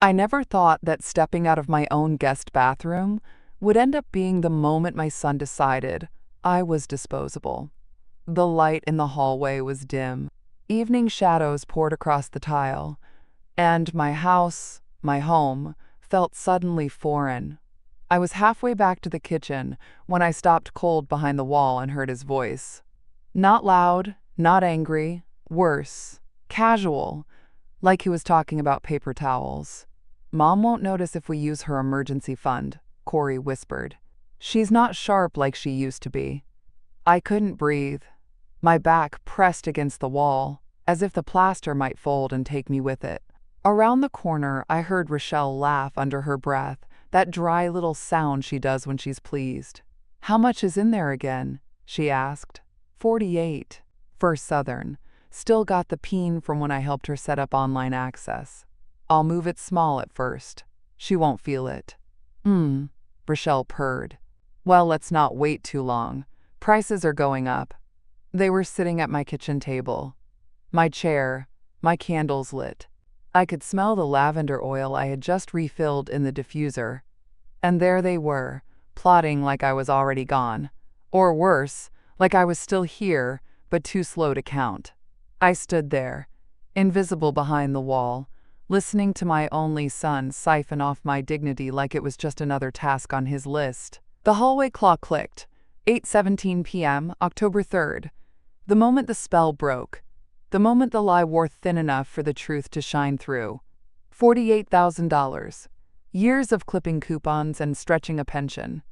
I never thought that stepping out of my own guest bathroom would end up being the moment my son decided I was disposable. The light in the hallway was dim. Evening shadows poured across the tile, and my house, my home, felt suddenly foreign. I was halfway back to the kitchen when I stopped cold behind the wall and heard his voice. Not loud, not angry, worse, casual, like he was talking about paper towels. "Mom won't notice if we use her emergency fund," Corey whispered. "She's not sharp like she used to be." I couldn't breathe. My back pressed against the wall, as if the plaster might fold and take me with it. Around the corner, I heard Rochelle laugh under her breath, that dry little sound she does when she's pleased. "How much is in there again?" she asked. 48. First Southern. Still got the peen from when I helped her set up online access. "I'll move it small at first. She won't feel it." Rochelle purred. "Well, let's not wait too long. Prices are going up." They were sitting at my kitchen table. My chair, my candles lit. I could smell the lavender oil I had just refilled in the diffuser. And there they were, plotting like I was already gone. Or worse, like I was still here, but too slow to count. I stood there, invisible behind the wall, listening to my only son siphon off my dignity like it was just another task on his list. The hallway clock clicked. 8:17 p.m., October 3rd. The moment the spell broke. The moment the lie wore thin enough for the truth to shine through. $48,000. Years of clipping coupons and stretching a pension.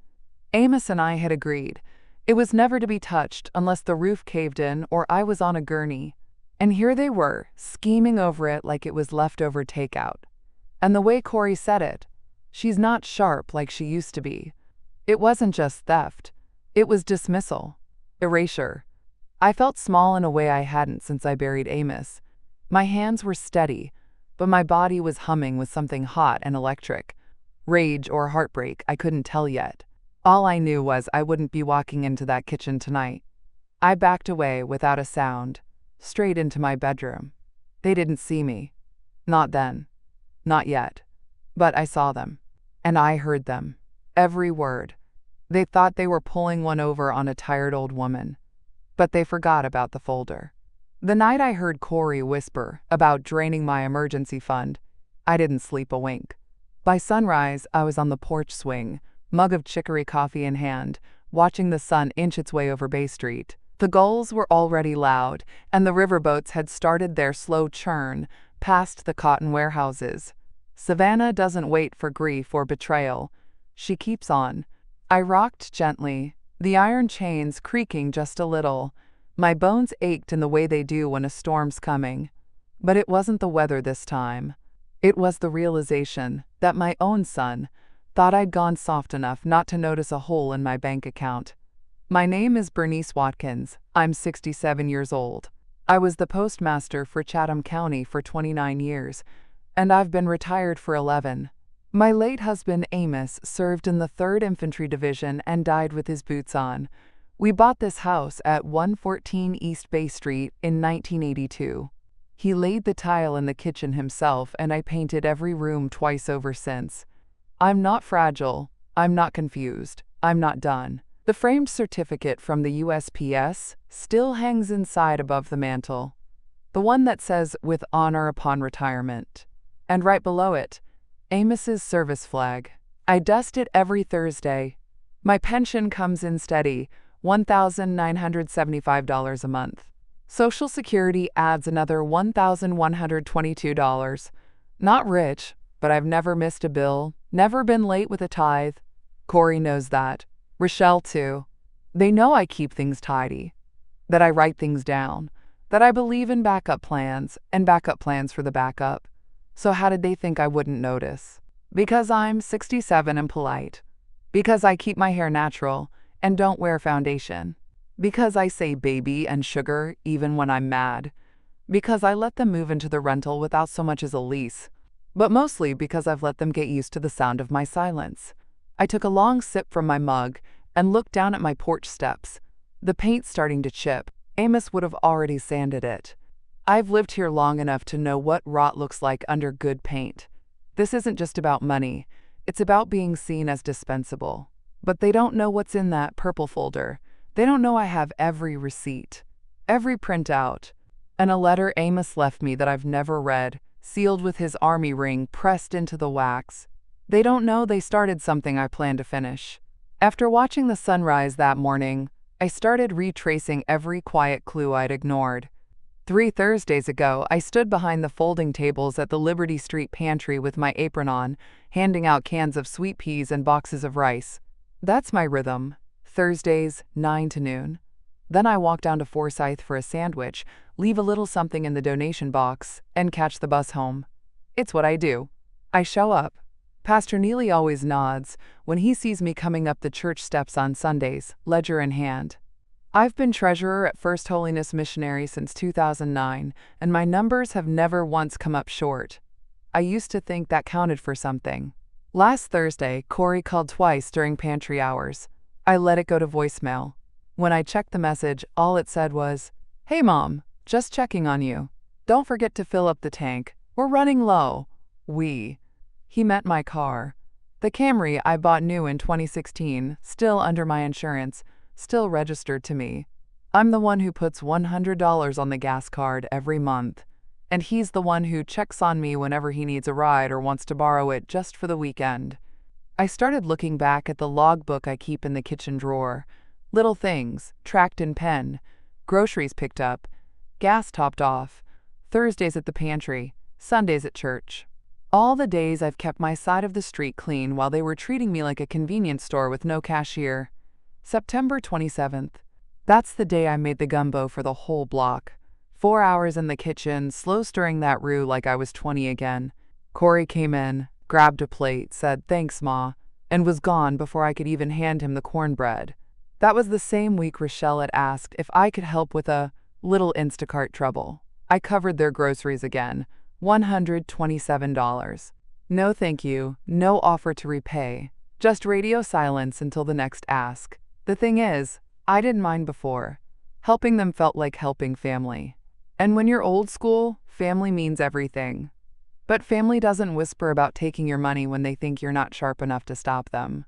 Amos and I had agreed. It was never to be touched unless the roof caved in or I was on a gurney. And here they were, scheming over it like it was leftover takeout. And the way Corey said it, "She's not sharp like she used to be." It wasn't just theft. It was dismissal. Erasure. I felt small in a way I hadn't since I buried Amos. My hands were steady, but my body was humming with something hot and electric. Rage or heartbreak, I couldn't tell yet. All I knew was I wouldn't be walking into that kitchen tonight. I backed away without a sound, straight into my bedroom. They didn't see me. Not then. Not yet. But I saw them. And I heard them. Every word. They thought they were pulling one over on a tired old woman. But they forgot about the folder. The night I heard Corey whisper about draining my emergency fund, I didn't sleep a wink. By sunrise, I was on the porch swing, mug of chicory coffee in hand, watching the sun inch its way over Bay Street. The gulls were already loud, and the riverboats had started their slow churn past the cotton warehouses. Savannah doesn't wait for grief or betrayal. She keeps on. I rocked gently, the iron chains creaking just a little. My bones ached in the way they do when a storm's coming. But it wasn't the weather this time. It was the realization that my own son thought I'd gone soft enough not to notice a hole in my bank account. My name is Bernice Watkins. I'm 67 years old. I was the postmaster for Chatham County for 29 years, and I've been retired for 11. My late husband Amos served in the 3rd Infantry Division and died with his boots on. We bought this house at 114 East Bay Street in 1982. He laid the tile in the kitchen himself, and I painted every room twice over since. I'm not fragile. I'm not confused. I'm not done. The framed certificate from the USPS still hangs inside above the mantel. The one that says, "With honor upon retirement." And right below it, Amos's service flag. I dust it every Thursday. My pension comes in steady, $1,975 a month. Social Security adds another $1,122. Not rich, but I've never missed a bill, never been late with a tithe. Corey knows that. Rochelle, too. They know I keep things tidy, that I write things down, that I believe in backup plans and backup plans for the backup. So how did they think I wouldn't notice? Because I'm 67 and polite. Because I keep my hair natural and don't wear foundation. Because I say baby and sugar even when I'm mad. Because I let them move into the rental without so much as a lease. But mostly because I've let them get used to the sound of my silence. I took a long sip from my mug and looked down at my porch steps. The paint starting to chip. Amos would have already sanded it. I've lived here long enough to know what rot looks like under good paint. This isn't just about money. It's about being seen as dispensable. But they don't know what's in that purple folder. They don't know I have every receipt, every printout, and a letter Amos left me that I've never read, sealed with his army ring pressed into the wax. They don't know they started something I plan to finish. After watching the sunrise that morning, I started retracing every quiet clue I'd ignored. 3 Thursdays ago, I stood behind the folding tables at the Liberty Street pantry with my apron on, handing out cans of sweet peas and boxes of rice. That's my rhythm. Thursdays, 9 to noon. Then I walk down to Forsyth for a sandwich, leave a little something in the donation box, and catch the bus home. It's what I do. I show up. Pastor Neely always nods when he sees me coming up the church steps on Sundays, ledger in hand. I've been treasurer at First Holiness Missionary since 2009, and my numbers have never once come up short. I used to think that counted for something. Last Thursday, Corey called twice during pantry hours. I let it go to voicemail. When I checked the message, all it said was, "Hey Mom, just checking on you. Don't forget to fill up the tank. We're running low." He meant my car. The Camry I bought new in 2016, still under my insurance, still registered to me. I'm the one who puts $100 on the gas card every month, and he's the one who checks on me whenever he needs a ride or wants to borrow it just for the weekend. I started looking back at the logbook I keep in the kitchen drawer. Little things, tracked in pen, groceries picked up, gas topped off, Thursdays at the pantry, Sundays at church. All the days I've kept my side of the street clean while they were treating me like a convenience store with no cashier. September 27th. That's the day I made the gumbo for the whole block. 4 hours in the kitchen, slow stirring that roux like I was 20 again. Corey came in, grabbed a plate, said, "Thanks, Ma," and was gone before I could even hand him the cornbread. That was the same week Rochelle had asked if I could help with a little Instacart trouble. I covered their groceries again, $127. No thank you, no offer to repay, just radio silence until the next ask. The thing is, I didn't mind before. Helping them felt like helping family. And when you're old school, family means everything. But family doesn't whisper about taking your money when they think you're not sharp enough to stop them.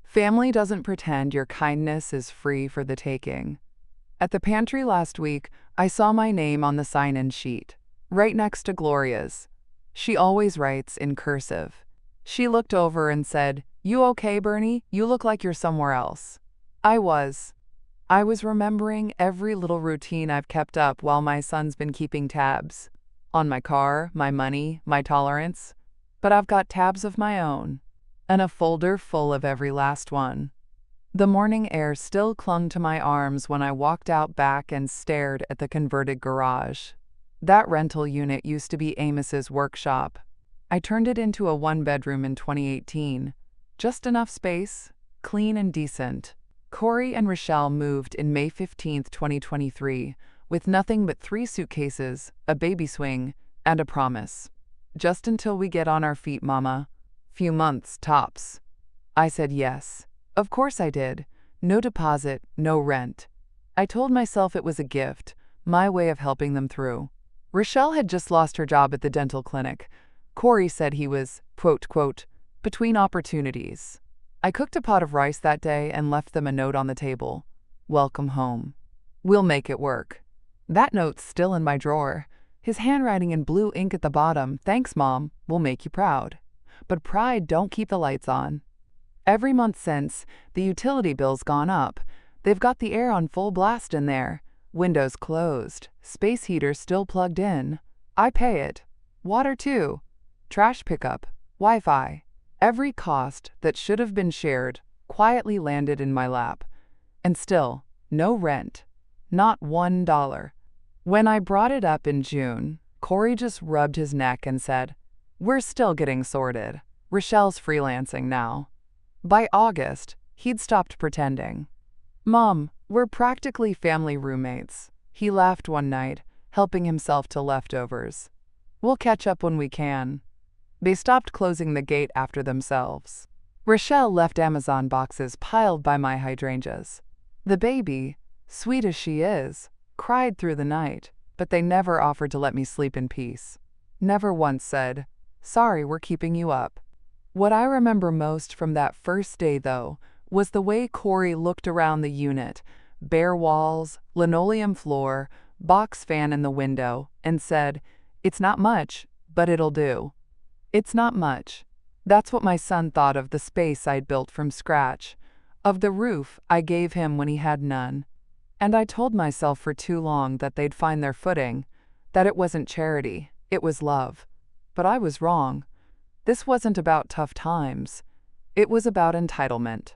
Family doesn't pretend your kindness is free for the taking. At the pantry last week, I saw my name on the sign-in sheet, right next to Gloria's. She always writes in cursive. She looked over and said, "You okay, Bernie? You look like you're somewhere else." I was remembering every little routine I've kept up while my son's been keeping tabs. On my car, my money, my tolerance. But I've got tabs of my own, and a folder full of every last one. The morning air still clung to my arms when I walked out back and stared at the converted garage. That rental unit used to be Amos's workshop. I turned it into a 1-bedroom in 2018. Just enough space, clean and decent. Corey and Rochelle moved in May 15, 2023, with nothing but 3 suitcases, a baby swing, and a promise. "Just until we get on our feet, Mama. Few months, tops." I said yes. Of course I did. No deposit, no rent. I told myself it was a gift, my way of helping them through. Rochelle had just lost her job at the dental clinic. Corey said he was, quote, between opportunities. I cooked a pot of rice that day and left them a note on the table. "Welcome home. We'll make it work." That note's still in my drawer. His handwriting in blue ink at the bottom, "Thanks, Mom. We'll make you proud." But pride don't keep the lights on. Every month since, the utility bill's gone up. They've got the air on full blast in there. Windows closed. Space heater still plugged in. I pay it. Water too. Trash pickup. Wi-Fi. Every cost that should have been shared quietly landed in my lap. And still, no rent. Not $1. When I brought it up in June, Corey just rubbed his neck and said, "We're still getting sorted. Rochelle's freelancing now." By August, he'd stopped pretending. "Mom, we're practically family roommates." He laughed one night, helping himself to leftovers. "We'll catch up when we can." They stopped closing the gate after themselves. Rochelle left Amazon boxes piled by my hydrangeas. The baby, sweet as she is, cried through the night, but they never offered to let me sleep in peace. Never once said, Sorry we're keeping you up. What I remember most from that first day, though, was the way Corey looked around the unit, bare walls, linoleum floor, box fan in the window, and said, "It's not much, but it'll do." It's not much. That's what my son thought of the space I'd built from scratch, of the roof I gave him when he had none. And I told myself for too long that they'd find their footing, that it wasn't charity, it was love. But I was wrong. This wasn't about tough times. It was about entitlement.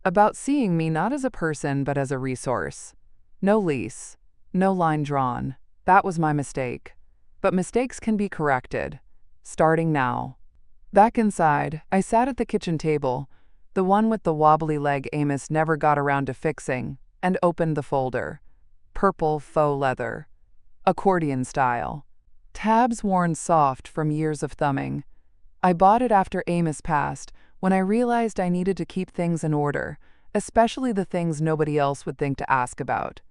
About seeing me not as a person but as a resource. No lease. No line drawn. That was my mistake. But mistakes can be corrected. Starting now. Back inside, I sat at the kitchen table, the one with the wobbly leg Amos never got around to fixing, and opened the folder. Purple faux leather. Accordion style. Tabs worn soft from years of thumbing. I bought it after Amos passed, when I realized I needed to keep things in order, especially the things nobody else would think to ask about.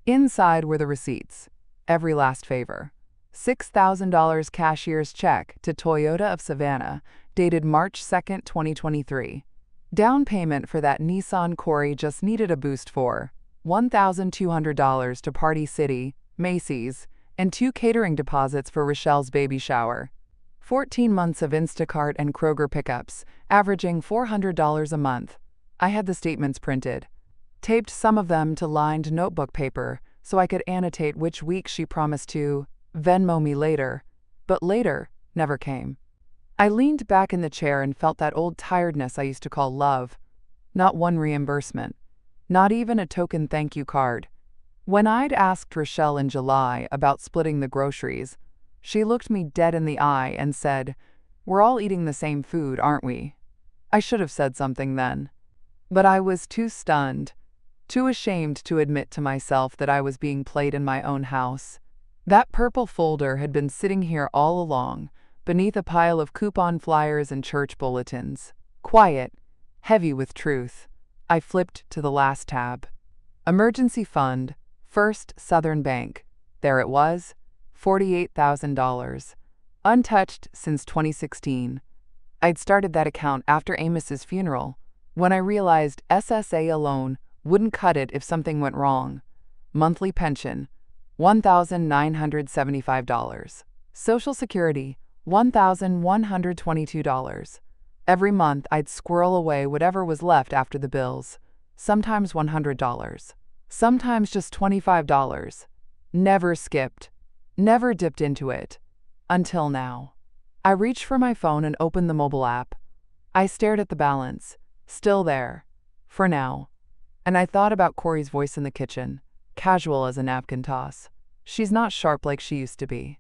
Inside were the receipts. Every last favor. $6,000 cashier's check to Toyota of Savannah, dated March 2, 2023. Down payment for that Nissan Corey just needed a boost for. $1,200 to Party City, Macy's, and 2 catering deposits for Rochelle's baby shower. 14 months of Instacart and Kroger pickups, averaging $400 a month. I had the statements printed. Taped some of them to lined notebook paper so I could annotate which week she promised to Venmo me later, but later never came. I leaned back in the chair and felt that old tiredness I used to call love. Not one reimbursement. Not even a token thank you card. When I'd asked Rochelle in July about splitting the groceries, she looked me dead in the eye and said, "We're all eating the same food, aren't we?" I should have said something then. But I was too stunned, too ashamed to admit to myself that I was being played in my own house. That purple folder had been sitting here all along, beneath a pile of coupon flyers and church bulletins. Quiet, heavy with truth. I flipped to the last tab. Emergency Fund, First Southern Bank. There it was. $48,000. Untouched since 2016. I'd started that account after Amos's funeral, when I realized SSA alone wouldn't cut it if something went wrong. Monthly pension, $1,975. Social Security, $1,122. Every month I'd squirrel away whatever was left after the bills, sometimes $100, sometimes just $25. Never skipped. Never dipped into it. Until now. I reached for my phone and opened the mobile app. I stared at the balance. Still there. For now. And I thought about Corey's voice in the kitchen, casual as a napkin toss. She's not sharp like she used to be.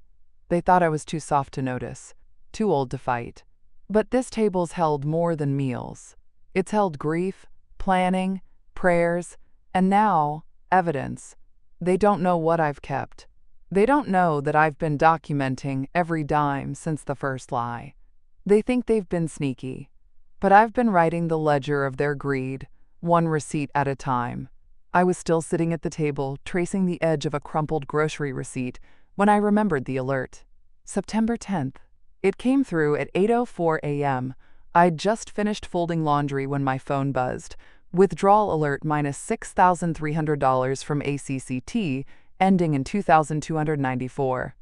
They thought I was too soft to notice, too old to fight. But this table's held more than meals. It's held grief, planning, prayers, and now, evidence. They don't know what I've kept. They don't know that I've been documenting every dime since the first lie. They think they've been sneaky. But I've been writing the ledger of their greed, one receipt at a time. I was still sitting at the table, tracing the edge of a crumpled grocery receipt, when I remembered the alert. September 10th. It came through at 8:04 a.m. I'd just finished folding laundry when my phone buzzed. Withdrawal alert minus $6,300 from ACCT, ending in 2,294.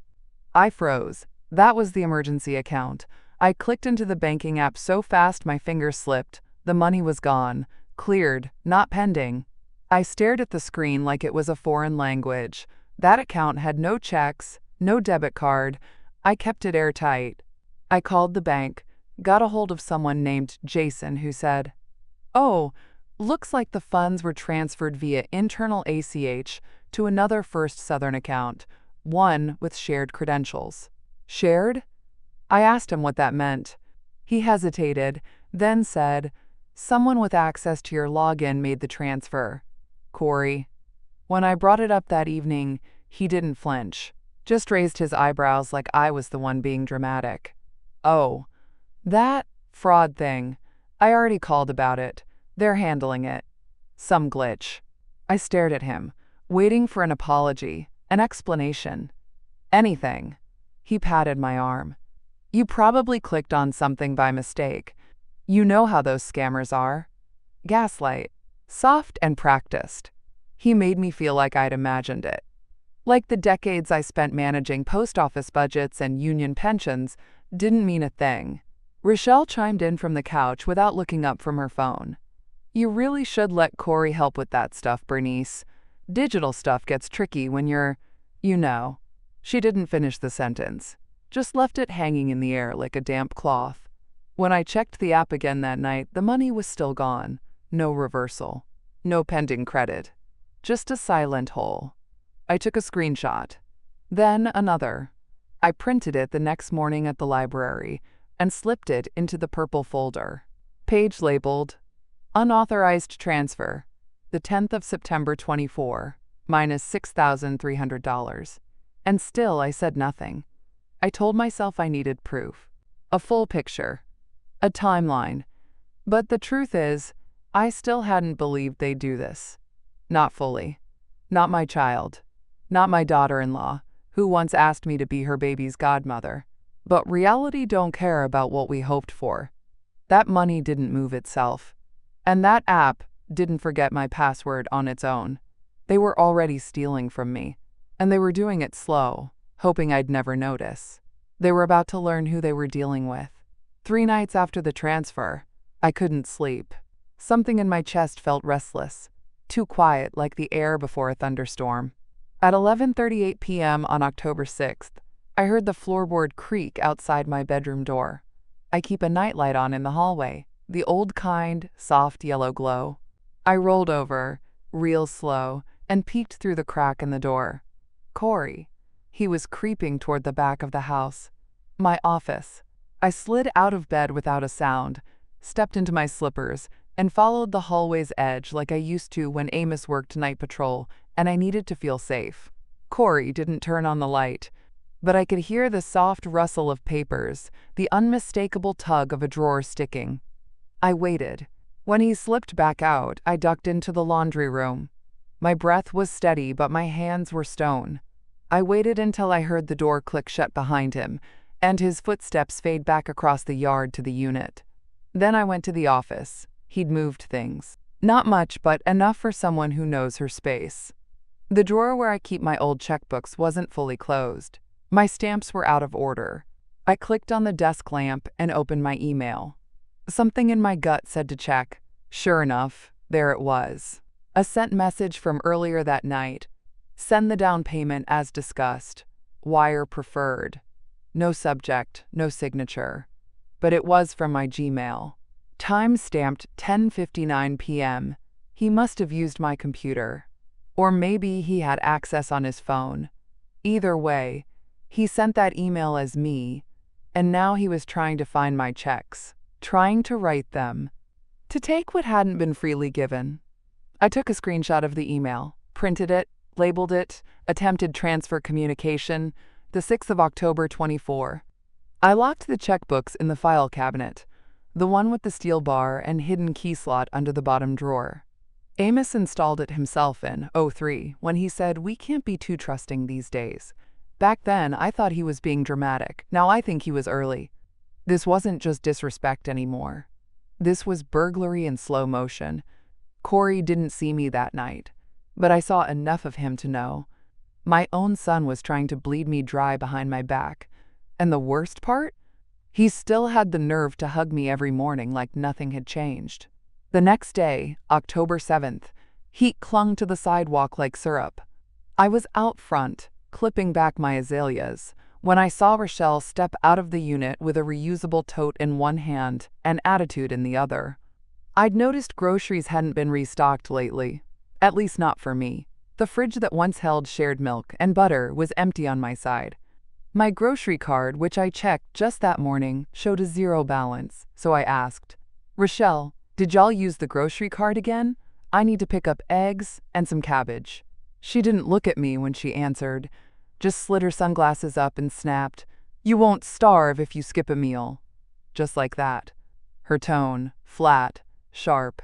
I froze. That was the emergency account. I clicked into the banking app so fast my fingers slipped. The money was gone. Cleared, not pending. I stared at the screen like it was a foreign language. That account had no checks, no debit card. I kept it airtight. I called the bank, got a hold of someone named Jason who said, "Oh, looks like the funds were transferred via internal ACH to another First Southern account, one with shared credentials." Shared? I asked him what that meant. He hesitated, then said, "Someone with access to your login made the transfer. Corey." When I brought it up that evening, he didn't flinch, just raised his eyebrows like I was the one being dramatic. "Oh, that fraud thing. I already called about it. They're handling it. Some glitch." I stared at him, waiting for an apology, an explanation. Anything. He patted my arm. You probably clicked on something by mistake. You know how those scammers are. Gaslight. Soft and practiced. He made me feel like I'd imagined it. Like the decades I spent managing post office budgets and union pensions didn't mean a thing. Rochelle chimed in from the couch without looking up from her phone. You really should let Corey help with that stuff, Bernice. Digital stuff gets tricky when you're, you know. She didn't finish the sentence, just left it hanging in the air like a damp cloth. When I checked the app again that night, the money was still gone. No reversal. No pending credit. Just a silent hole. I took a screenshot. Then another. I printed it the next morning at the library and slipped it into the purple folder. Page labeled, Unauthorized Transfer, the 10th of September 24, minus $6,300. And still I said nothing. I told myself I needed proof. A full picture. A timeline. But the truth is, I still hadn't believed they'd do this. Not fully. Not my child. Not my daughter-in-law, who once asked me to be her baby's godmother. But reality don't care about what we hoped for. That money didn't move itself. And that app didn't forget my password on its own. They were already stealing from me. And they were doing it slow, hoping I'd never notice. They were about to learn who they were dealing with. 3 nights after the transfer, I couldn't sleep. Something in my chest felt restless, too quiet like the air before a thunderstorm. At 11:38 p.m. on October 6th, I heard the floorboard creak outside my bedroom door. I keep a nightlight on in the hallway, the old kind, soft yellow glow. I rolled over, real slow, and peeked through the crack in the door. Corey. He was creeping toward the back of the house. My office. I slid out of bed without a sound, stepped into my slippers, and followed the hallway's edge like I used to when Amos worked night patrol and I needed to feel safe. Corey didn't turn on the light, but I could hear the soft rustle of papers, the unmistakable tug of a drawer sticking. I waited. When he slipped back out, I ducked into the laundry room. My breath was steady, but my hands were stone. I waited until I heard the door click shut behind him, and his footsteps fade back across the yard to the unit. Then I went to the office. He'd moved things. Not much, but enough for someone who knows her space. The drawer where I keep my old checkbooks wasn't fully closed. My stamps were out of order. I clicked on the desk lamp and opened my email. Something in my gut said to check. Sure enough, there it was. A sent message from earlier that night. Send the down payment as discussed. Wire preferred. No subject, no signature. But it was from my Gmail. Time stamped 10:59 p.m. He must have used my computer. Or maybe he had access on his phone. Either way, he sent that email as me, and now he was trying to find my checks, trying to write them, to take what hadn't been freely given. I took a screenshot of the email, printed it, labeled it, attempted transfer communication, the 6th of October 24. I locked the checkbooks in the file cabinet, the one with the steel bar and hidden key slot under the bottom drawer. Amos installed it himself in '03 when he said, "We can't be too trusting these days." Back then, I thought he was being dramatic. Now I think he was early. This wasn't just disrespect anymore. This was burglary in slow motion. Corey didn't see me that night, but I saw enough of him to know. My own son was trying to bleed me dry behind my back. And the worst part? He still had the nerve to hug me every morning like nothing had changed. The next day, October 7th, heat clung to the sidewalk like syrup. I was out front, clipping back my azaleas, when I saw Rochelle step out of the unit with a reusable tote in one hand and attitude in the other. I'd noticed groceries hadn't been restocked lately, at least not for me. The fridge that once held shared milk and butter was empty on my side. My grocery card, which I checked just that morning, showed a zero balance, so I asked, "Rochelle, did y'all use the grocery card again? I need to pick up eggs and some cabbage." She didn't look at me when she answered, just slid her sunglasses up and snapped, "You won't starve if you skip a meal." Just like that. Her tone, flat, sharp,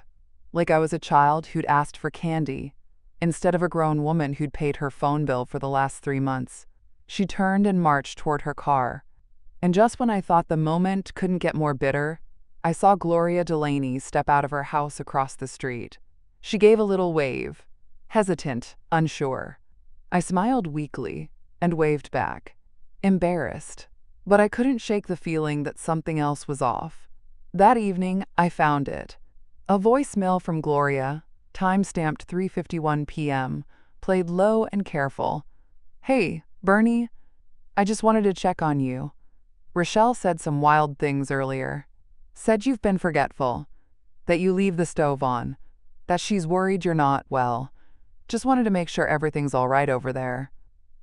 like I was a child who'd asked for candy, instead of a grown woman who'd paid her phone bill for the last 3 months. She turned and marched toward her car. And just when I thought the moment couldn't get more bitter, I saw Gloria Delaney step out of her house across the street. She gave a little wave, hesitant, unsure. I smiled weakly and waved back, embarrassed. But I couldn't shake the feeling that something else was off. That evening, I found it. A voicemail from Gloria, time-stamped 3:51 p.m., played low and careful. "Hey, Bernie, I just wanted to check on you. Rochelle said some wild things earlier. Said you've been forgetful, that you leave the stove on, that she's worried you're not well. Just wanted to make sure everything's all right over there.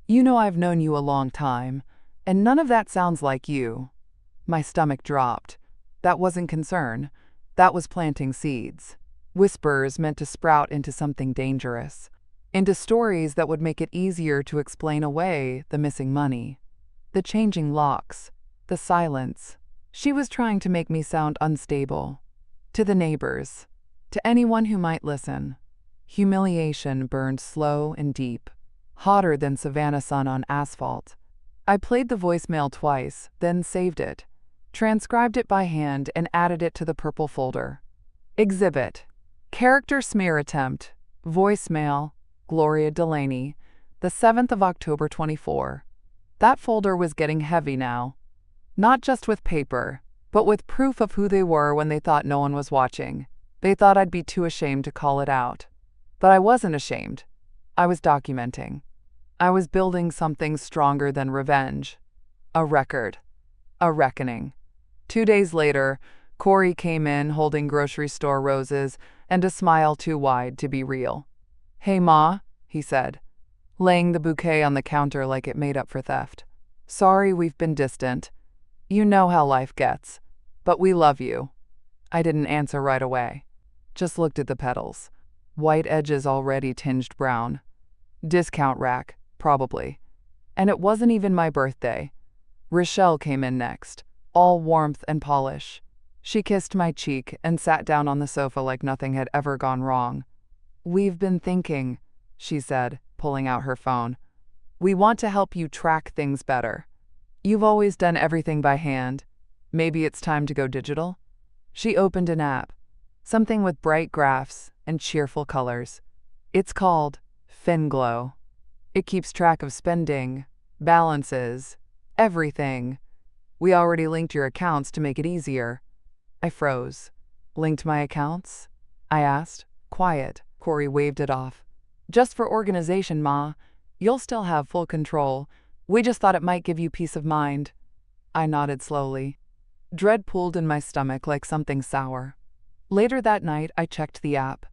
You know I've known you a long time, and none of that sounds like you." My stomach dropped. That wasn't concern. That was planting seeds. Whispers meant to sprout into something dangerous. Into stories that would make it easier to explain away the missing money. The changing locks. The silence. She was trying to make me sound unstable. To the neighbors. To anyone who might listen. Humiliation burned slow and deep. Hotter than Savannah sun on asphalt. I played the voicemail twice, then saved it. Transcribed it by hand and added it to the purple folder. Exhibit. Character smear attempt. Voicemail. Gloria Delaney. The 7th of October 24. That folder was getting heavy now. Not just with paper, but with proof of who they were when they thought no one was watching. They thought I'd be too ashamed to call it out. But I wasn't ashamed. I was documenting. I was building something stronger than revenge. A record. A reckoning. 2 days later, Corey came in holding grocery store roses and a smile too wide to be real. "Hey, Ma," he said, laying the bouquet on the counter like it made up for theft. "Sorry we've been distant. You know how life gets. But we love you." I didn't answer right away. Just looked at the petals. White edges already tinged brown. Discount rack, probably. And it wasn't even my birthday. Rochelle came in next, all warmth and polish. She kissed my cheek and sat down on the sofa like nothing had ever gone wrong. "We've been thinking," she said, pulling out her phone. "We want to help you track things better. You've always done everything by hand. Maybe it's time to go digital?" She opened an app, something with bright graphs and cheerful colors. It's called FinGlow. It keeps track of spending, balances, everything. We already linked your accounts to make it easier. I froze. "Linked my accounts?" I asked. Quiet. Corey waved it off. "Just for organization, Ma. You'll still have full control. We just thought it might give you peace of mind." I nodded slowly. Dread pooled in my stomach like something sour. Later that night, I checked the app.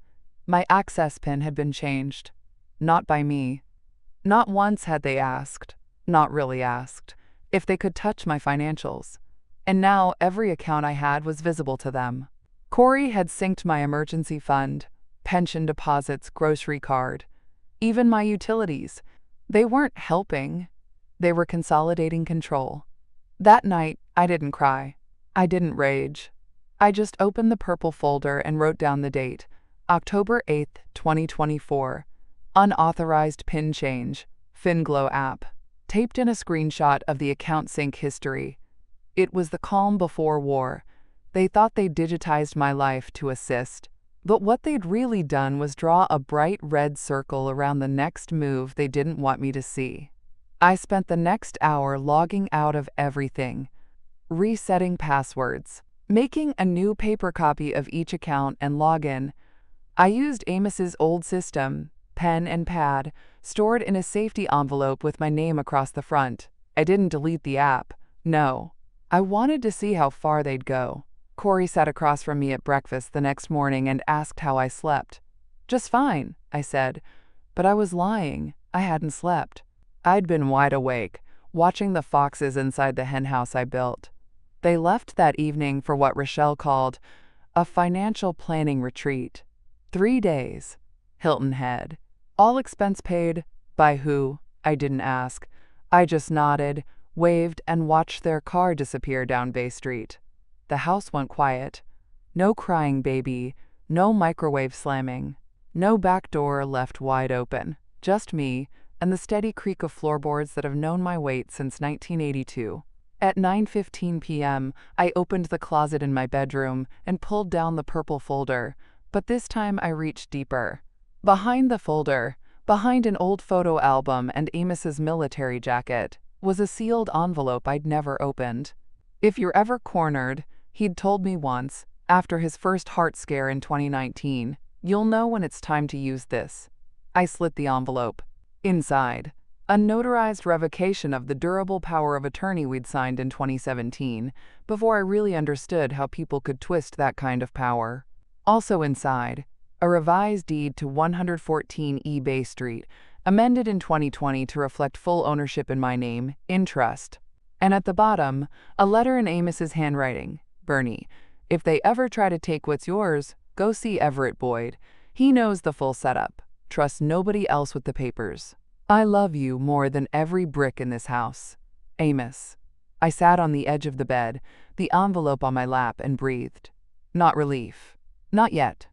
My access PIN had been changed. Not by me. Not once had they asked, not really asked, if they could touch my financials. And now every account I had was visible to them. Corey had synced my emergency fund, pension deposits, grocery card, even my utilities. They weren't helping. They were consolidating control. That night, I didn't cry. I didn't rage. I just opened the purple folder and wrote down the date, October 8th, 2024. Unauthorized PIN change, FinGlow app. Taped in a screenshot of the account sync history. It was the calm before war. They thought they'd digitized my life to assist. But what they'd really done was draw a bright red circle around the next move they didn't want me to see. I spent the next hour logging out of everything, resetting passwords, making a new paper copy of each account and login. I used Amos's old system, pen and pad, stored in a safety envelope with my name across the front. I didn't delete the app. No. I wanted to see how far they'd go. Corey sat across from me at breakfast the next morning and asked how I slept. "Just fine," I said. But I was lying. I hadn't slept. I'd been wide awake, watching the foxes inside the henhouse I built. They left that evening for what Rochelle called a financial planning retreat. 3 days. Hilton Head. All expense paid. By who? I didn't ask. I just nodded, waved, and watched their car disappear down Bay Street. The house went quiet. No crying baby, no microwave slamming, no back door left wide open. Just me and the steady creak of floorboards that have known my weight since 1982. At 9:15 p.m., I opened the closet in my bedroom and pulled down the purple folder, but this time I reached deeper. Behind the folder, behind an old photo album and Amos's military jacket, was a sealed envelope I'd never opened. If you're ever cornered, he'd told me once, after his first heart scare in 2019, you'll know when it's time to use this. I slit the envelope. Inside, a notarized revocation of the durable power of attorney we'd signed in 2017, before I really understood how people could twist that kind of power. Also inside, a revised deed to 114 E Bay Street, amended in 2020 to reflect full ownership in my name, in trust. And at the bottom, a letter in Amos's handwriting. Bernie, if they ever try to take what's yours, go see Everett Boyd. He knows the full setup. Trust nobody else with the papers. I love you more than every brick in this house. Amos. I sat on the edge of the bed, the envelope on my lap, and breathed. Not relief. Not yet.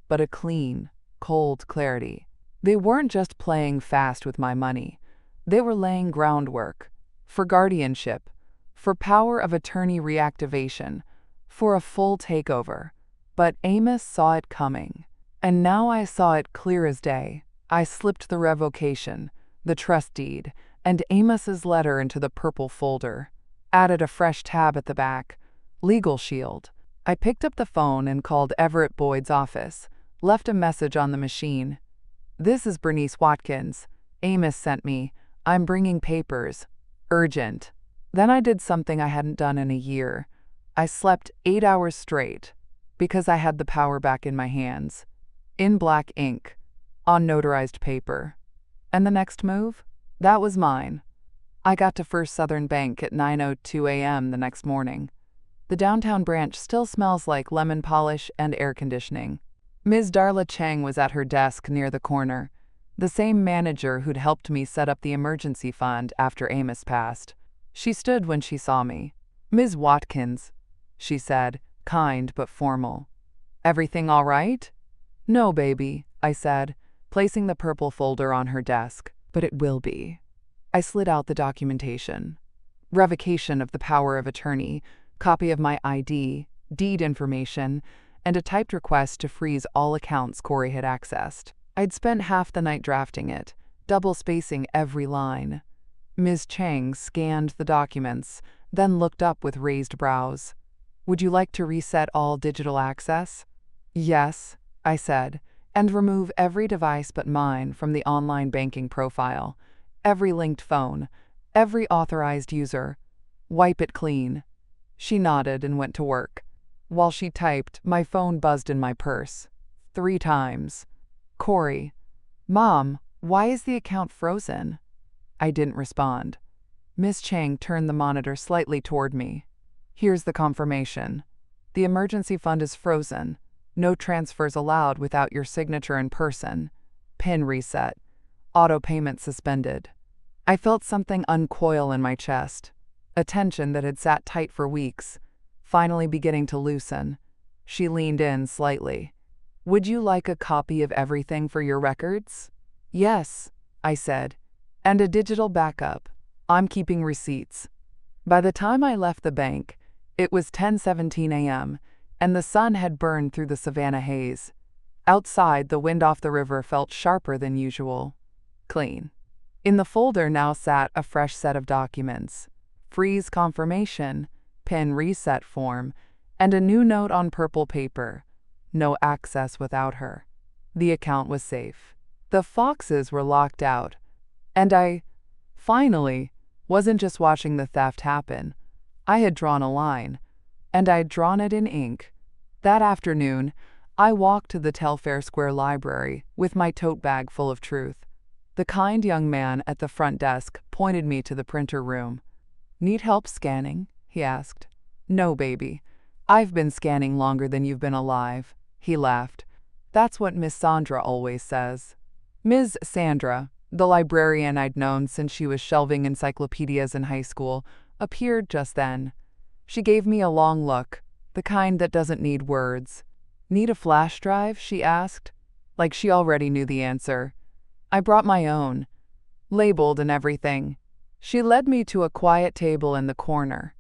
But a clean, cold clarity. They weren't just playing fast with my money. They were laying groundwork. For guardianship. For power of attorney reactivation. For a full takeover. But Amos saw it coming. And now I saw it clear as day. I slipped the revocation, the trust deed, and Amos's letter into the purple folder. Added a fresh tab at the back. Legal shield. I picked up the phone and called Everett Boyd's office. Left a message on the machine. This is Bernice Watkins. Amos sent me. I'm bringing papers. Urgent. Then I did something I hadn't done in a year. I slept 8 hours straight, because I had the power back in my hands. In black ink. On notarized paper. And the next move? That was mine. I got to First Southern Bank at 9:02 a.m. the next morning. The downtown branch still smells like lemon polish and air conditioning. Ms. Darla Chang was at her desk near the corner, the same manager who'd helped me set up the emergency fund after Amos passed. She stood when she saw me. Ms. Watkins, she said, kind but formal. Everything all right? No, baby, I said, placing the purple folder on her desk, but it will be. I slid out the documentation. Revocation of the power of attorney, copy of my ID, deed information, and a typed request to freeze all accounts Corey had accessed. I'd spent half the night drafting it, double spacing every line. Ms. Chang scanned the documents, then looked up with raised brows. Would you like to reset all digital access? Yes, I said, and remove every device but mine from the online banking profile, every linked phone, every authorized user. Wipe it clean. She nodded and went to work. While she typed, my phone buzzed in my purse. 3 times. Corey. Mom, why is the account frozen? I didn't respond. Miss Chang turned the monitor slightly toward me. Here's the confirmation. The emergency fund is frozen. No transfers allowed without your signature in person. PIN reset. Auto payment suspended. I felt something uncoil in my chest. A tension that had sat tight for weeks, finally beginning to loosen. She leaned in slightly. Would you like a copy of everything for your records? Yes, I said. And a digital backup. I'm keeping receipts. By the time I left the bank, it was 10:17 a.m., and the sun had burned through the Savannah haze. Outside, the wind off the river felt sharper than usual. Clean. In the folder now sat a fresh set of documents. Freeze confirmation, PIN reset form, and a new note on purple paper. No access without her. The account was safe. The foxes were locked out. And I, finally, wasn't just watching the theft happen. I had drawn a line, and I'd drawn it in ink. That afternoon, I walked to the Telfair Square Library with my tote bag full of truth. The kind young man at the front desk pointed me to the printer room. Need help scanning? He asked. No, baby. I've been scanning longer than you've been alive. He laughed. That's what Miss Sandra always says. Ms. Sandra, the librarian I'd known since she was shelving encyclopedias in high school, appeared just then. She gave me a long look, the kind that doesn't need words. Need a flash drive? She asked, like she already knew the answer. I brought my own, labeled and everything. She led me to a quiet table in the corner.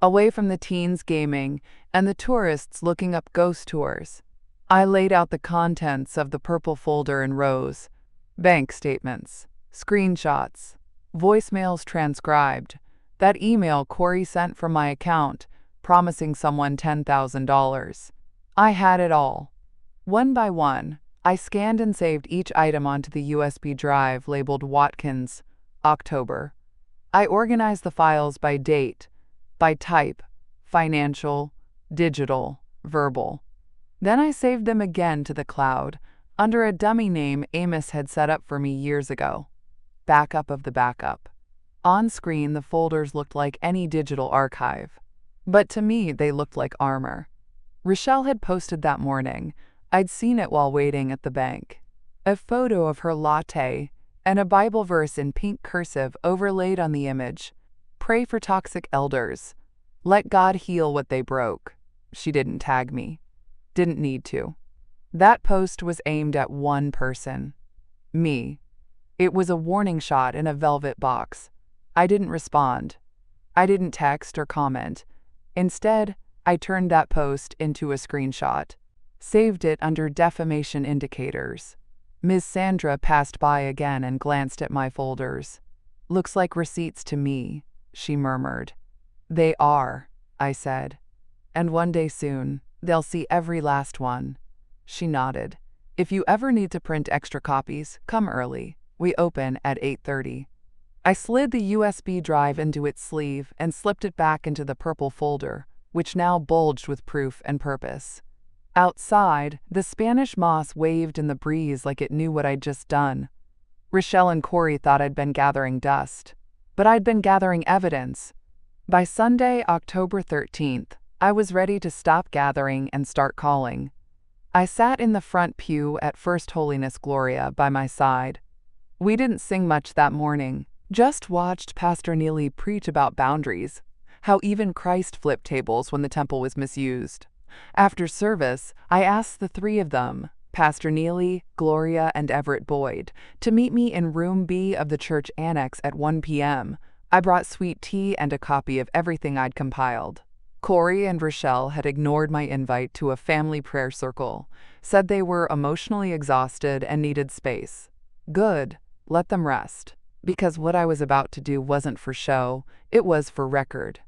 away from the teens gaming and the tourists looking up ghost tours. I laid out the contents of the purple folder in rows: bank statements, screenshots, voicemails transcribed, that email Corey sent from my account promising someone $10,000. I had it all. One by one, I scanned and saved each item onto the USB drive labeled Watkins, October. I organized the files by date, by type, financial, digital, verbal. Then I saved them again to the cloud, under a dummy name Amos had set up for me years ago. Backup of the backup. On screen, the folders looked like any digital archive. But to me, they looked like armor. Rochelle had posted that morning. I'd seen it while waiting at the bank. A photo of her latte and a Bible verse in pink cursive overlaid on the image. Pray for toxic elders. Let God heal what they broke. She didn't tag me. Didn't need to. That post was aimed at one person. Me. It was a warning shot in a velvet box. I didn't respond. I didn't text or comment. Instead, I turned that post into a screenshot. Saved it under defamation indicators. Ms. Sandra passed by again and glanced at my folders. Looks like receipts to me, she murmured. They are, I said. And one day soon, they'll see every last one. She nodded. If you ever need to print extra copies, come early. We open at 8:30. I slid the USB drive into its sleeve and slipped it back into the purple folder, which now bulged with proof and purpose. Outside, the Spanish moss waved in the breeze like it knew what I'd just done. Rochelle and Corey thought I'd been gathering dust, but I'd been gathering evidence. By Sunday, October 13th, I was ready to stop gathering and start calling. I sat in the front pew at First Holiness Gloria by my side. We didn't sing much that morning, just watched Pastor Neely preach about boundaries, how even Christ flipped tables when the temple was misused. After service, I asked the three of them, Pastor Neely, Gloria, and Everett Boyd, to meet me in Room B of the church annex at 1 p.m. I brought sweet tea and a copy of everything I'd compiled. Corey and Rochelle had ignored my invite to a family prayer circle, said they were emotionally exhausted and needed space. Good, let them rest, because what I was about to do wasn't for show, it was for record.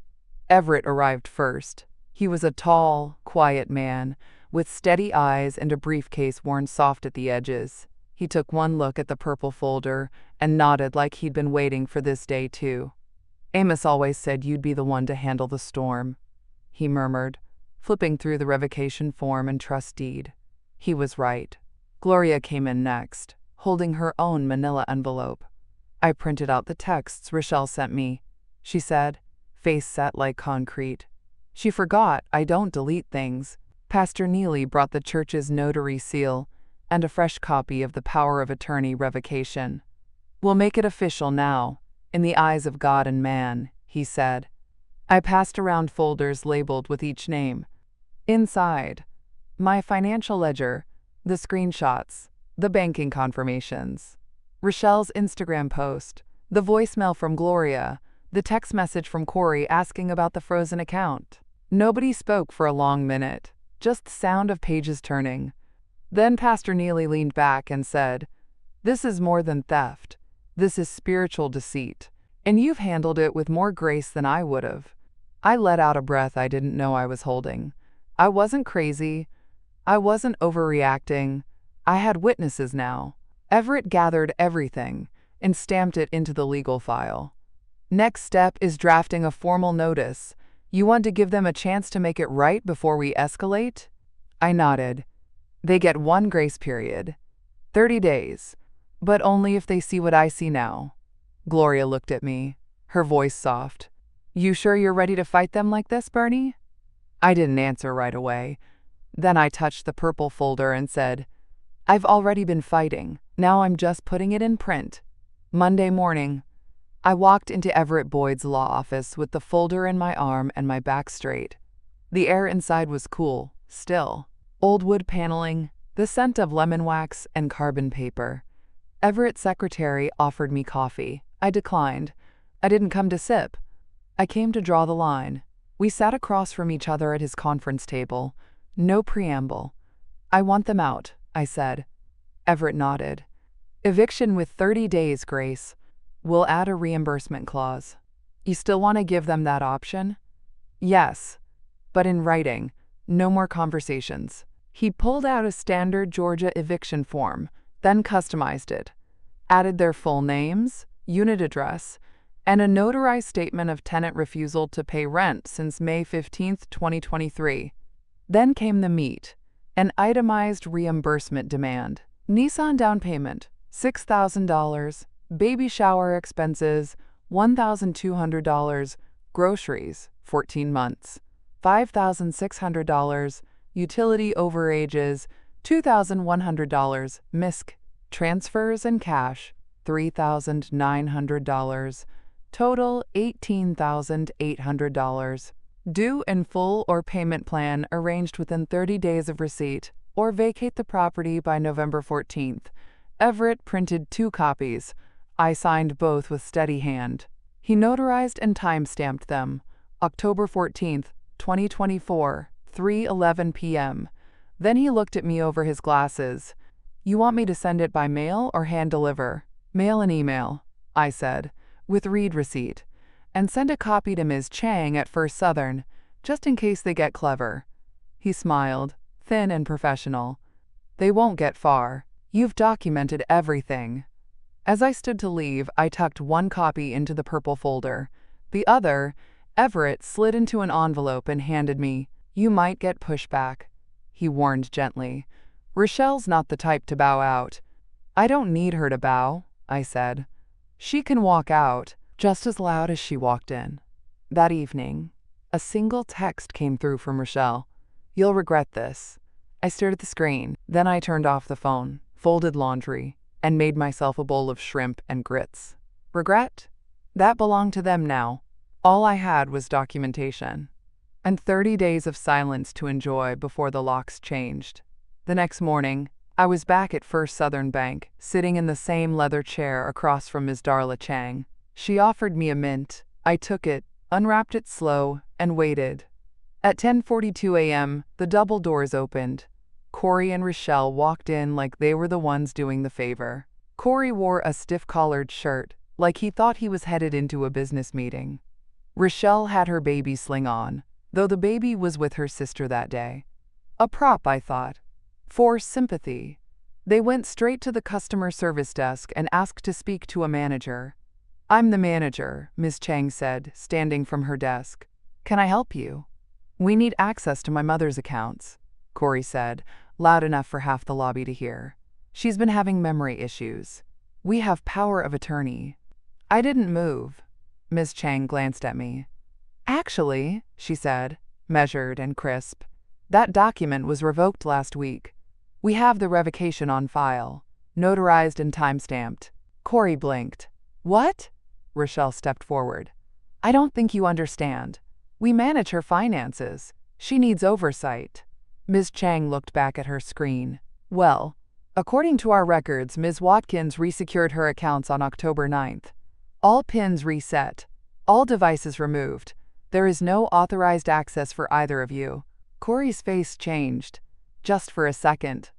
Everett arrived first. He was a tall, quiet man, with steady eyes and a briefcase worn soft at the edges. He took one look at the purple folder and nodded like he'd been waiting for this day too. Amos always said you'd be the one to handle the storm, he murmured, flipping through the revocation form and trust deed. He was right. Gloria came in next, holding her own manila envelope. I printed out the texts Rochelle sent me, she said, face set like concrete. She forgot I don't delete things. Pastor Neely brought the church's notary seal and a fresh copy of the power of attorney revocation. We'll make it official now, in the eyes of God and man, he said. I passed around folders labeled with each name. Inside, my financial ledger, the screenshots, the banking confirmations, Rochelle's Instagram post, the voicemail from Gloria, the text message from Corey asking about the frozen account. Nobody spoke for a long minute, just the sound of pages turning. Then Pastor Neely leaned back and said, "This is more than theft. This is spiritual deceit, and you've handled it with more grace than I would have." I let out a breath I didn't know I was holding. I wasn't crazy. I wasn't overreacting. I had witnesses now. Everett gathered everything and stamped it into the legal file. Next step is drafting a formal notice. You want to give them a chance to make it right before we escalate? I nodded. They get one grace period. 30 days. But only if they see what I see now. Gloria looked at me, her voice soft. You sure you're ready to fight them like this, Bernie? I didn't answer right away. Then I touched the purple folder and said, I've already been fighting. Now I'm just putting it in print. Monday morning, I walked into Everett Boyd's law office with the folder in my arm and my back straight. The air inside was cool, still. Old wood paneling, the scent of lemon wax and carbon paper. Everett's secretary offered me coffee. I declined. I didn't come to sip. I came to draw the line. We sat across from each other at his conference table. No preamble. "I want them out," I said. Everett nodded. "Eviction with 30 days grace. We'll add a reimbursement clause." "You still want to give them that option?" "Yes, but in writing. No more conversations." He pulled out a standard Georgia eviction form, then customized it. Added their full names, unit address, and a notarized statement of tenant refusal to pay rent since May 15, 2023. Then came the meat, an itemized reimbursement demand. Nissan down payment, $6,000, baby shower expenses, $1,200, groceries, 14 months, $5,600, utility overages, $2,100, MISC, transfers and cash, $3,900, total $18,800. Due in full or payment plan arranged within 30 days of receipt, or vacate the property by November 14th. Everett printed 2 copies. I signed both with steady hand. He notarized and time-stamped them. October 14th, 2024, 3:11 p.m. Then he looked at me over his glasses. "You want me to send it by mail or hand deliver?" "Mail and email," I said, with read receipt. "And send a copy to Ms. Chang at First Southern, just in case they get clever." He smiled, thin and professional. "They won't get far. You've documented everything." As I stood to leave, I tucked one copy into the purple folder. The other, Everett slid into an envelope and handed me. "You might get pushback," he warned gently. "Rochelle's not the type to bow out." "I don't need her to bow," I said. "She can walk out," just as loud as she walked in. That evening, a single text came through from Rochelle. "You'll regret this." I stared at the screen. Then I turned off the phone, folded laundry, and made myself a bowl of shrimp and grits. Regret? That belonged to them now. All I had was documentation. And 30 days of silence to enjoy before the locks changed. The next morning, I was back at First Southern Bank, sitting in the same leather chair across from Ms. Darla Chang. She offered me a mint. I took it, unwrapped it slow, and waited. At 10:42 a.m., the double doors opened. Corey and Rochelle walked in like they were the ones doing the favor. Corey wore a stiff-collared shirt, like he thought he was headed into a business meeting. Rochelle had her baby sling on, though the baby was with her sister that day. A prop, I thought. For sympathy. They went straight to the customer service desk and asked to speak to a manager. "I'm the manager," Ms. Chang said, standing from her desk. "Can I help you?" "We need access to my mother's accounts," Corey said, loud enough for half the lobby to hear. "She's been having memory issues. We have power of attorney." I didn't move. Ms. Chang glanced at me. "Actually," she said, measured and crisp, "that document was revoked last week. We have the revocation on file, notarized and time-stamped." Corey blinked. "What?" Rochelle stepped forward. "I don't think you understand. We manage her finances. She needs oversight." Ms. Chang looked back at her screen. "Well, according to our records, Ms. Watkins resecured her accounts on October 9th. All PINs reset. All devices removed. There is no authorized access for either of you." Corey's face changed. Just for a second.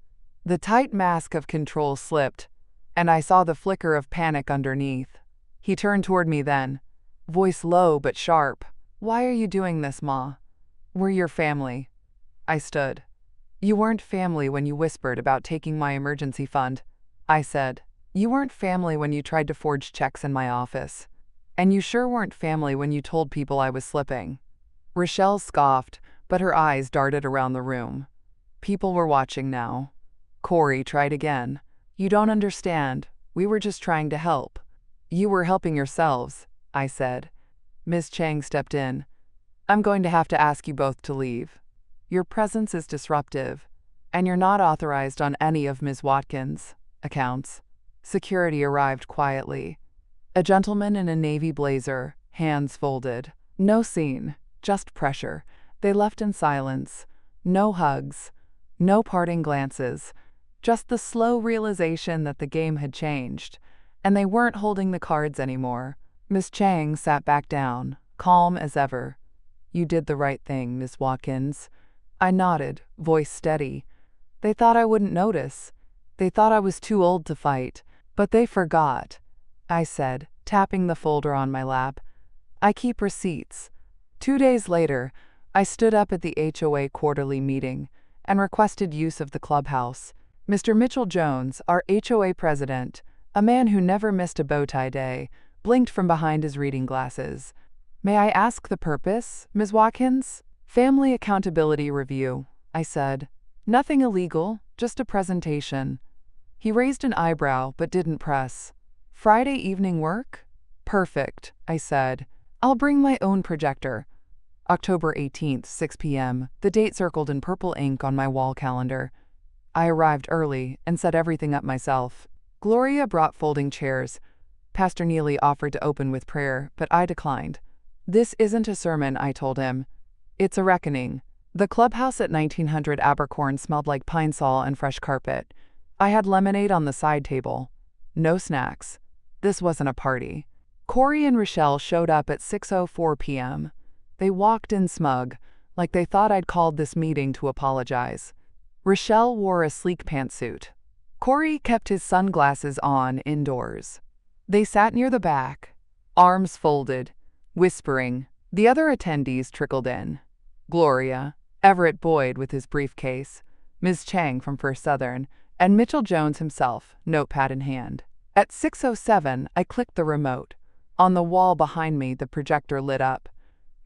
The tight mask of control slipped, and I saw the flicker of panic underneath. He turned toward me then, voice low but sharp. "Why are you doing this, Ma? We're your family." I stood. "You weren't family when you whispered about taking my emergency fund," I said. "You weren't family when you tried to forge checks in my office. And you sure weren't family when you told people I was slipping." Rochelle scoffed, but her eyes darted around the room. People were watching now. Corey tried again. "You don't understand. We were just trying to help." "You were helping yourselves," I said. Ms. Chang stepped in. "I'm going to have to ask you both to leave. Your presence is disruptive, and you're not authorized on any of Ms. Watkins' accounts." Security arrived quietly. A gentleman in a navy blazer, hands folded. No scene, just pressure. They left in silence. No hugs. No parting glances. Just the slow realization that the game had changed, and they weren't holding the cards anymore. Miss Chang sat back down, calm as ever. You did the right thing, Miss Watkins. I nodded, voice steady. They thought I wouldn't notice. They thought I was too old to fight. But they forgot, I said, tapping the folder on my lap. I keep receipts. 2 days later, I stood up at the HOA quarterly meeting and requested use of the clubhouse. Mr. Mitchell Jones, our HOA president, a man who never missed a bow tie day, blinked from behind his reading glasses. May I ask the purpose, Ms. Watkins? Family accountability review, I said. Nothing illegal, just a presentation. He raised an eyebrow but didn't press. Friday evening work? Perfect, I said. I'll bring my own projector. October 18th, 6 p.m., the date circled in purple ink on my wall calendar. I arrived early and set everything up myself. Gloria brought folding chairs. Pastor Neely offered to open with prayer, but I declined. This isn't a sermon, I told him. It's a reckoning. The clubhouse at 1900 Abercorn smelled like pine sol and fresh carpet. I had lemonade on the side table. No snacks. This wasn't a party. Corey and Rochelle showed up at 6:04 p.m. They walked in smug, like they thought I'd called this meeting to apologize. Rochelle wore a sleek pantsuit. Corey kept his sunglasses on indoors. They sat near the back, arms folded, whispering. The other attendees trickled in. Gloria, Everett Boyd with his briefcase, Ms. Chang from First Southern, and Mitchell Jones himself, notepad in hand. At 6:07, I clicked the remote. On the wall behind me, the projector lit up.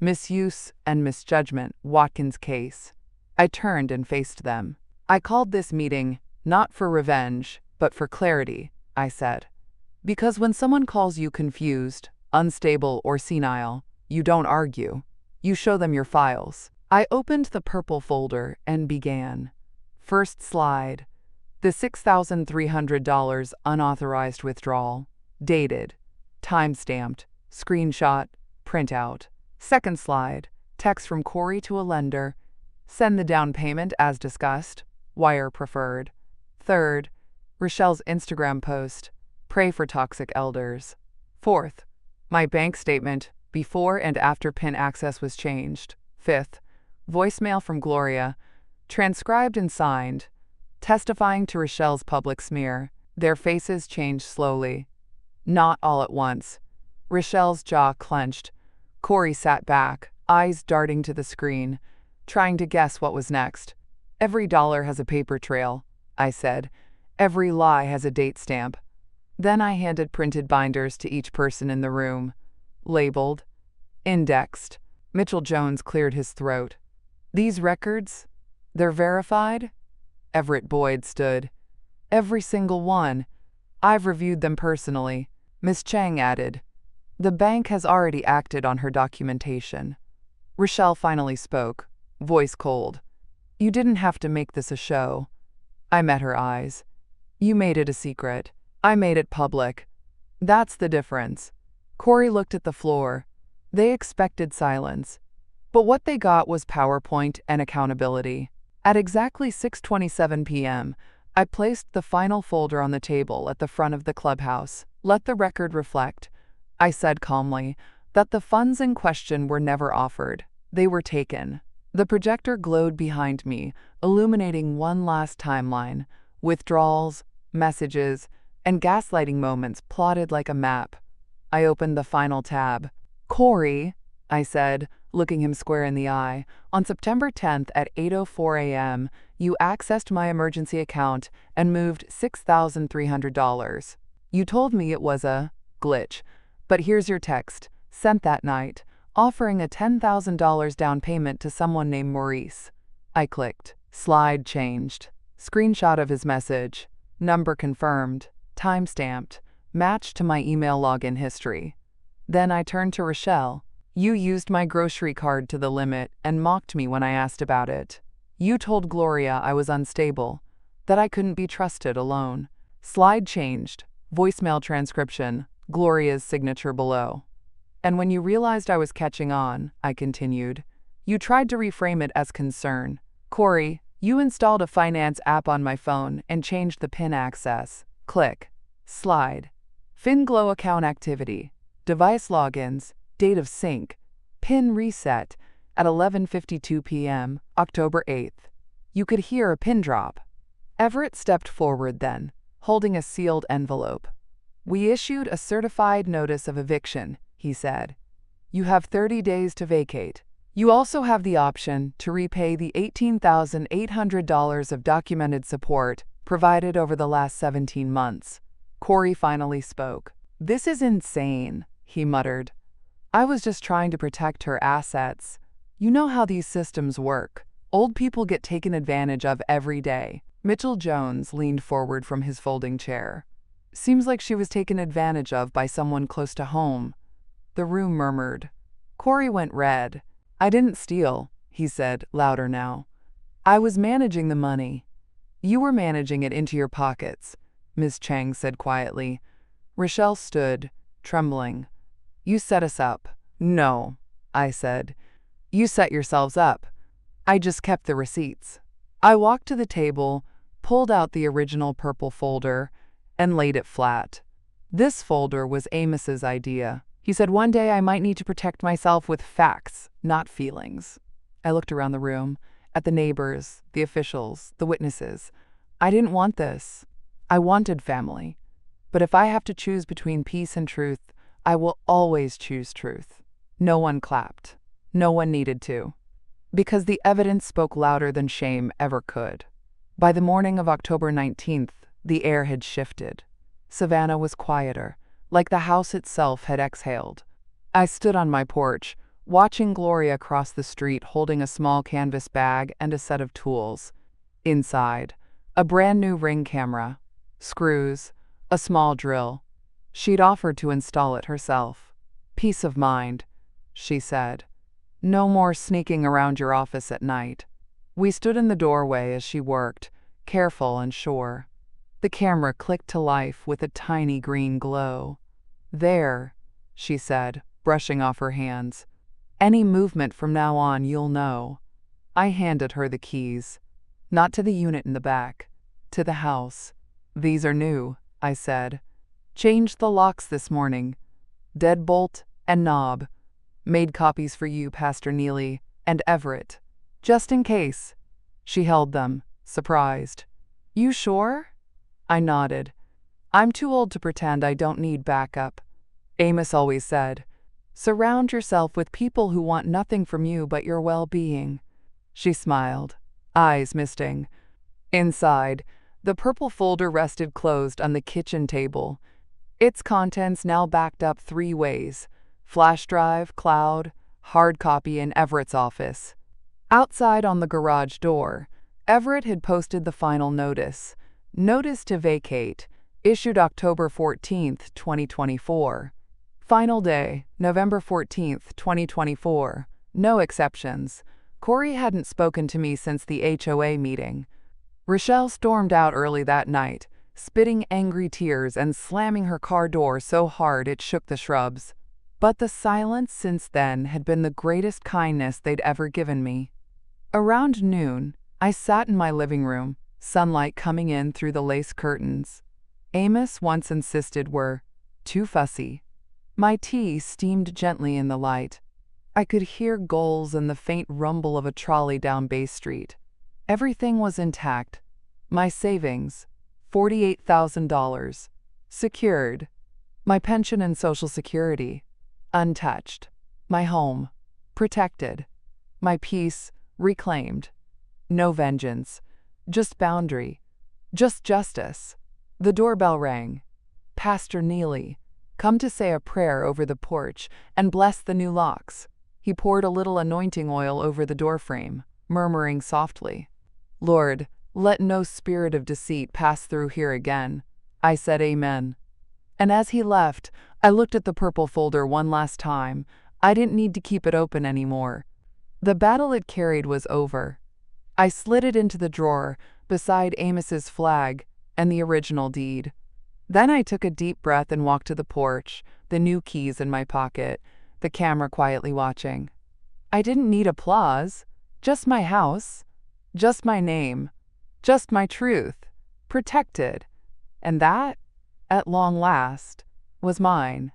Misuse and misjudgment, Watkins case. I turned and faced them. I called this meeting not for revenge, but for clarity, I said. Because when someone calls you confused, unstable, or senile, you don't argue. You show them your files. I opened the purple folder and began. First slide. The $6,300 unauthorized withdrawal. Dated. Time-stamped. Screenshot. Printout. Second slide. Text from Corey to a lender. Send the down payment as discussed. Wire preferred. Third. Rochelle's Instagram post. Pray for toxic elders. Fourth. My bank statement. Before and after PIN access was changed. Fifth. Voicemail from Gloria. Transcribed and signed. Testifying to Rochelle's public smear. Their faces changed slowly. Not all at once. Rochelle's jaw clenched. Corey sat back, eyes darting to the screen, trying to guess what was next. Every dollar has a paper trail, I said. Every lie has a date stamp. Then I handed printed binders to each person in the room. Labeled. Indexed. Mitchell Jones cleared his throat. These records? They're verified? Everett Boyd stood. Every single one. I've reviewed them personally. Miss Chang added. The bank has already acted on her documentation. Rochelle finally spoke, voice cold. You didn't have to make this a show. I met her eyes. You made it a secret. I made it public. That's the difference. Corey looked at the floor. They expected silence. But what they got was PowerPoint and accountability. At exactly 6:27 p.m., I placed the final folder on the table at the front of the clubhouse. Let the record reflect, I said calmly, that the funds in question were never offered. They were taken. The projector glowed behind me, illuminating one last timeline, withdrawals, messages, and gaslighting moments plotted like a map. I opened the final tab. Corey, I said, looking him square in the eye, on September 10th at 8:04 a.m., you accessed my emergency account and moved $6,300. You told me it was a glitch, but here's your text, sent that night, offering a $10,000 down payment to someone named Maurice. I clicked. Slide changed. Screenshot of his message. Number confirmed. Time-stamped. Matched to my email login history. Then I turned to Rochelle. You used my grocery card to the limit and mocked me when I asked about it. You told Gloria I was unstable, that I couldn't be trusted alone. Slide changed. Voicemail transcription. Gloria's signature below. And when you realized I was catching on, I continued, you tried to reframe it as concern. Corey, you installed a finance app on my phone and changed the PIN access. Click. Slide. FinGlow account activity. Device logins. Date of sync. PIN reset. at 11:52 p.m., October 8th. You could hear a pin drop. Everett stepped forward then, holding a sealed envelope. "We issued a certified notice of eviction," he said. "You have 30 days to vacate. You also have the option to repay the $18,800 of documented support provided over the last 17 months. Corey finally spoke. "This is insane," he muttered. "I was just trying to protect her assets. You know how these systems work. Old people get taken advantage of every day." Mitchell Jones leaned forward from his folding chair. "Seems like she was taken advantage of by someone close to home." The room murmured. Corey went red. "I didn't steal," he said, louder now. "I was managing the money." "You were managing it into your pockets," Ms. Chang said quietly. Rochelle stood, trembling. "You set us up." "No," I said. "You set yourselves up. I just kept the receipts." I walked to the table, pulled out the original purple folder, and laid it flat. "This folder was Amos's idea. He said one day I might need to protect myself with facts, not feelings." I looked around the room, at the neighbors, the officials, the witnesses. I didn't want this. I wanted family. But if I have to choose between peace and truth, I will always choose truth. No one clapped. No one needed to. Because the evidence spoke louder than shame ever could. By the morning of October 19th, the air had shifted. Savannah was quieter, like the house itself had exhaled. I stood on my porch, watching Gloria cross the street holding a small canvas bag and a set of tools. Inside, a brand new ring camera, screws, a small drill. She'd offered to install it herself. "Peace of mind," she said. "No more sneaking around your office at night." We stood in the doorway as she worked, careful and sure. The camera clicked to life with a tiny green glow. "There," she said, brushing off her hands. "Any movement from now on, you'll know." I handed her the keys. "Not to the unit in the back, to the house." "These are new," I said. "Changed the locks this morning. Deadbolt and knob. Made copies for you, Pastor Neely, and Everett. Just in case." She held them, surprised. "You sure?" I nodded. "I'm too old to pretend I don't need backup. Amos always said, 'Surround yourself with people who want nothing from you but your well-being.'" She smiled, eyes misting. Inside, the purple folder rested closed on the kitchen table. Its contents now backed up 3 ways: flash drive, cloud, hard copy in Everett's office. Outside on the garage door, Everett had posted the final notice. "Notice to vacate, issued October 14th, 2024. Final day, November 14th, 2024. No exceptions." Corey hadn't spoken to me since the HOA meeting. Rochelle stormed out early that night, spitting angry tears and slamming her car door so hard it shook the shrubs. But the silence since then had been the greatest kindness they'd ever given me. Around noon, I sat in my living room, sunlight coming in through the lace curtains. Amos once insisted were too fussy. My tea steamed gently in the light. I could hear gulls and the faint rumble of a trolley down Bay Street. Everything was intact. My savings, $48,000, secured. My pension and Social Security, untouched. My home, protected. My peace, reclaimed. No vengeance, just boundary, just justice. The doorbell rang. Pastor Neely, come to say a prayer over the porch and bless the new locks. He poured a little anointing oil over the doorframe, murmuring softly, "Lord, let no spirit of deceit pass through here again." I said amen. And as he left, I looked at the purple folder one last time. I didn't need to keep it open anymore. The battle it carried was over. I slid it into the drawer beside Amos's flag and the original deed. Then I took a deep breath and walked to the porch, the new keys in my pocket, the camera quietly watching. I didn't need applause, just my house, just my name, just my truth, protected. And that, at long last, was mine.